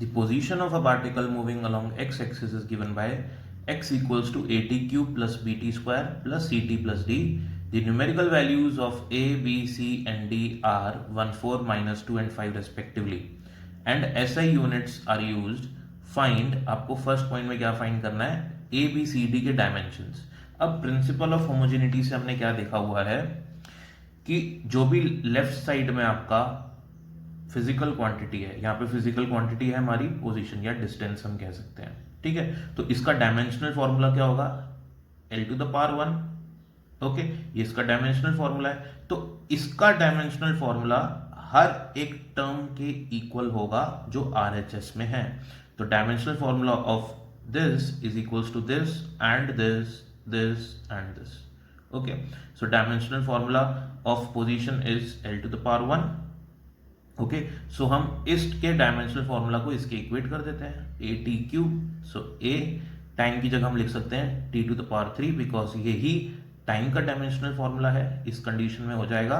The position of a particle moving along x-axis is given by x equals to at cube plus bt square plus ct plus d. The numerical values of a, b, c and d are 1, 4, minus 2 and 5 respectively. And SI units are used. Find, आपको first point में क्या find करना है, A B C D के dimensions. अब principle of homogeneity से हमने क्या देखा हुआ है कि जो भी लेफ्ट साइड में आपका फिजिकल क्वांटिटी है, यहाँ पे फिजिकल क्वांटिटी है हमारी पोजीशन या डिस्टेंस हम कह सकते हैं, ठीक है. तो इसका डायमेंशनल फॉर्मूला क्या होगा, L to the power 1. Okay, ये इसका डायमेंशनल फॉर्मूला है. तो इसका डायमेंशनल फॉर्मूला हर एक टर्म के इक्वल होगा जो RHS में है. तो dimensional formula of this is equals to this and this, this and this. Okay, so dimensional formula of position is L to the power 1. Okay, so हम इसके dimensional formula को इसके इक्वेट कर देते हैं, A T cube. So A time की जगह हम लिख सकते हैं T to the power 3 because ये ही टाइम का डायमेंशनल फॉर्मूला है. इस कंडीशन में हो जाएगा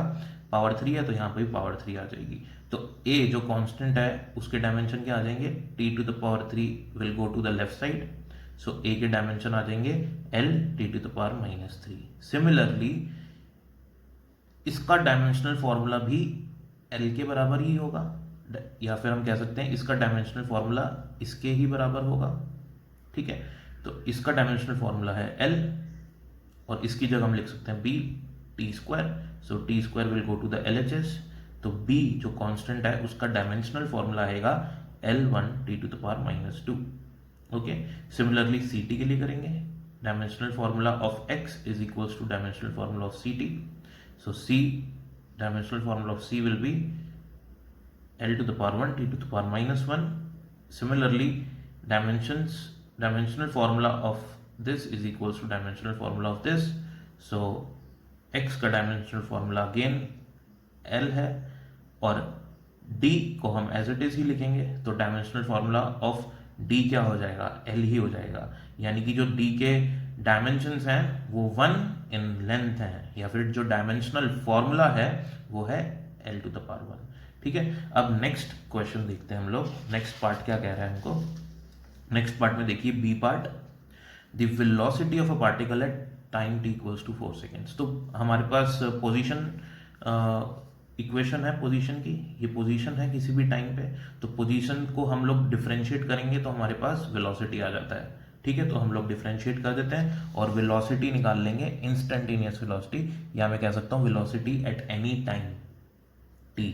पावर 3 है तो यहाँ पे भी पावर 3 आ जाएगी. तो ए जो कांस्टेंट है उसके डायमेंशन क्या आ जाएंगे, T to the power 3 will go to the left side. So A के डायमेंशन आ जाएंगे L T to the power -3. Similarly इसका डायमेंशनल फॉर्मूला भी एल के बराबर ही होगा, या फिर हम कह सकते हैं इसका डायमेंशनल फॉर्मूला इसके ही बराबर होगा, ठीक है. तो इसका डायमेंशनल फॉर्मूला है एल और इसकी जगह हम लिख सकते हैं B T square. So T square will go to the LHS. तो बी जो कांस्टेंट है उसका डायमेंशनल फॉर्मूला आएगा L1 T to the power -2. Okay, similarly C T के लिए करेंगे. Dimensional formula of X is equals to dimensional formula of C T. So C dimensional formula of C will be L to the power 1 T to the power -1. Similarly, dimensional formula of this is equals to dimensional formula of this. So x का dimensional formula again L है और D को हम as it is ही लिखेंगे. तो dimensional formula of D क्या हो जाएगा, L ही हो जाएगा. यानी कि जो D के डायमेंशंस हैं वो 1 इन लेंथ है, या फिर जो डायमेंशनल फॉर्मूला है वो है L टू द पावर 1. ठीक है, अब नेक्स्ट क्वेश्चन देखते हैं हम लोग. नेक्स्ट पार्ट क्या कह रहा है हमको. नेक्स्ट पार्ट में देखिए B part, the velocity of a particle at time t equals to 4 seconds. तो हमारे पास पोजीशन इक्वेशन है पोजीशन की, ये पोजीशन है किसी भी टाइम पे. तो पोजीशन को हम लोग डिफरेंशिएट करेंगे तो हमारे पास वेलोसिटी आ जाता है. ठीक है, तो हम लोग डिफरेंशिएट कर देते हैं और वेलोसिटी निकाल लेंगे, इंस्टेंटेनियस वेलोसिटी, या मैं कह सकता हूँ velocity at any time t.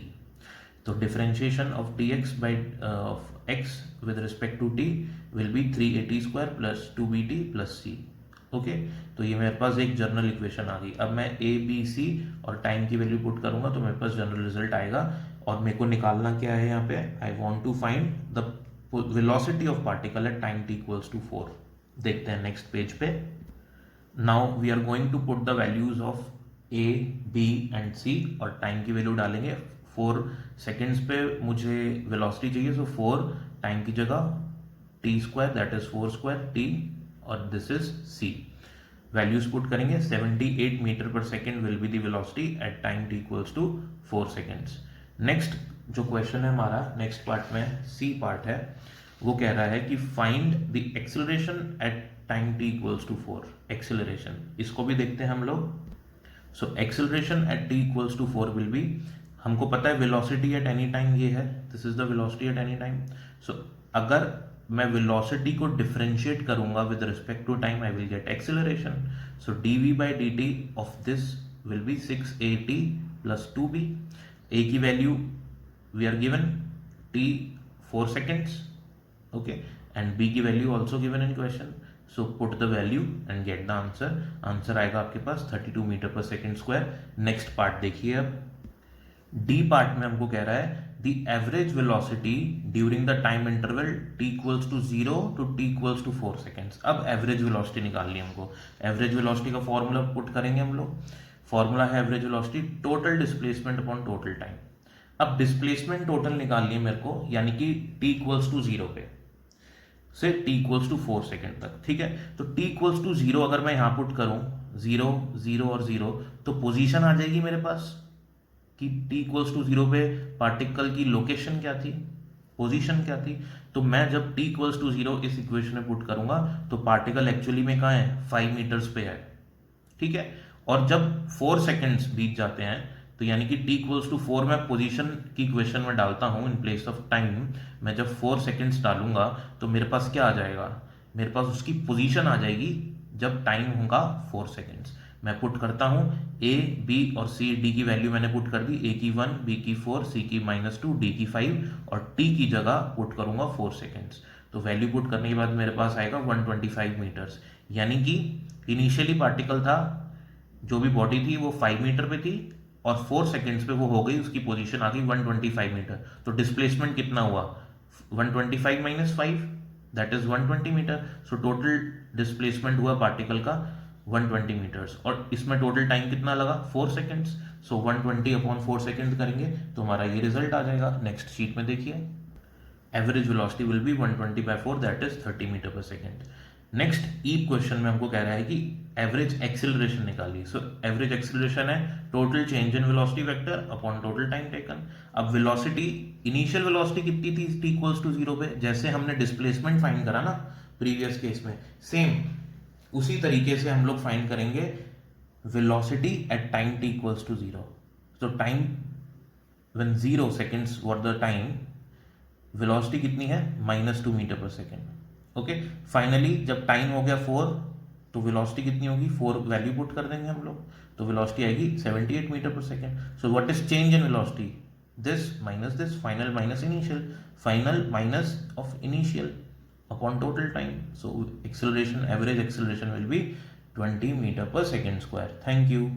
तो differentiation of dx by of x with respect to t will be 3at square plus 2bt plus c. Okay, तो ये मेरे पास एक जनरल इक्वेशन आ गई. अब मैं a b c और टाइम की वैल्यू पुट करूंगा तो मेरे पास जनरल रिजल्ट आएगा. और मेरे को निकालना क्या है यहाँ पे, I want to find the velocity of particle at time t equals to 4. देखते हैं नेक्स्ट पेज पे. Now we are going to put the values of a, b and c और टाइम की वैल्यू डालेंगे. 4 सेकेंड्स पे मुझे velocity चाहिए, सो 4 time की जगह t square that is 4 square t और this is c. Values put करेंगे. 78 metre per second will be the velocity at time t equals to 4 seconds. Next जो क्वेश्चन है हमारा नेक्स्ट पार्ट में सी पार्ट है, वो कह रहा है कि find the acceleration at time t equals to 4. Acceleration, इसको भी देखते हैं हम लोग. So acceleration at t equals to 4 will be, हमको पता है वेलोसिटी एट एनी टाइम ये है, this is the velocity at any time. So अगर मैं वेलोसिटी को डिफरेंशिएट करूंगा with respect to time I will get acceleration. So dv by dt of this will be 6at plus 2b. a की value we are given t 4 seconds, okay, and b की value also given in question. So put the value and get the answer. Answer आएगा आपके पास 32 metre per second square. Next part देखिए. अब D part में हमको कह रहा है the average velocity during the time interval t equals to 0 to t equals to 4 seconds. अब एवरेज वेलोसिटी निकालनी है हमको. एवरेज वेलोसिटी का फॉर्मूला पुट करेंगे हम लोग. फॉर्मूला है average velocity total displacement upon total time. अब डिस्प्लेसमेंट टोटल निकालनी है मेरे को, यानी कि t इक्वल्स टू 0 पे से t इक्वल्स टू 4 सेकेंड तक. ठीक है, तो t इक्वल्स टू 0 अगर मैं यहां पुट करूं 0 0 और 0 तो पोजीशन आ जाएगी मेरे पास कि t इक्वल्स टू 0 पे पार्टिकल की लोकेशन क्या थी. पोजीशन क्या थी। तो मैं जब t इक्वल्स टू 0 इस इक्वेशन में पुट करूंगा तो पार्टिकल एक्चुअली में कहाँ है, 5 मीटर्स पे है, ठीक है। और जब 4 सेकेंड्स बीत जाते हैं तो यानी कि t इक्वल्स टू 4 मैं पोजीशन की इक्वेशन में डालता हूं इन प्लेस ऑफ टाइम। मैं जब 4 सेकेंड्स डालूंगा तो मेरे पास क्या आ जाएगा, मेरे पास उसकी पोजीशन आ जाएगी जब टाइम होगा 4 सेकेंड्स। मैं पुट करता हूं a b और c, d की वैल्यू मैंने पुट कर दी, a की 1, b की 4, c की -2, d की 5 और t की जगह पुट करूंगा 4 सेकेंड्स। तो वैल्यू पुट करने के बाद मेरे पास आएगा 125 मीटर्स। यानी कि इनिशियली पार्टिकल था, जो भी बॉडी थी वो 5 मीटर पे थी और 4 सेकेंड्स पे वो हो गई, उसकी पोजीशन आ गई 125 मीटर। तो डिस्प्लेसमेंट कितना हुआ, 125 minus 5 that is 120 metre. So total displacement हुआ पार्टिकल का 120 मीटर्स और इसमें टोटल टाइम कितना लगा, 4 सेकेंड्स। सो 120 अपॉन 4 सेकेंड करेंगे तो हमारा ये रिजल्ट आ जाएगा। नेक्स्ट शीट में देखिए, average velocity will be 120 by 4 that is 30 metre per second. Next E question में हमको कह रहा है कि एवरेज एक्सेलरेशन निकालिए। सो एवरेज एक्सेलरेशन है total change in velocity vector upon total time taken. अब वेलोसिटी, इनिशियल वेलोसिटी कितनी थी t इक्वल्स टू 0 पे, जैसे हमने डिस्प्लेसमेंट फाइंड करा ना प्रीवियस केस में, सेम उसी तरीके से हम लोग फाइंड करेंगे velocity at time t equals to 0। So time when 0 seconds were the time, velocity कितनी है, -2 metre per second. Okay, finally जब टाइम हो गया 4 तो वेलोसिटी कितनी होगी, 4 वैल्यू पुट कर देंगे हम लोग, तो वेलोसिटी आएगी 78 metre per second. So what is change in velocity, this final minus initial, final minus of initial upon total time. So acceleration, average acceleration will be 20 metre per second square. Thank you.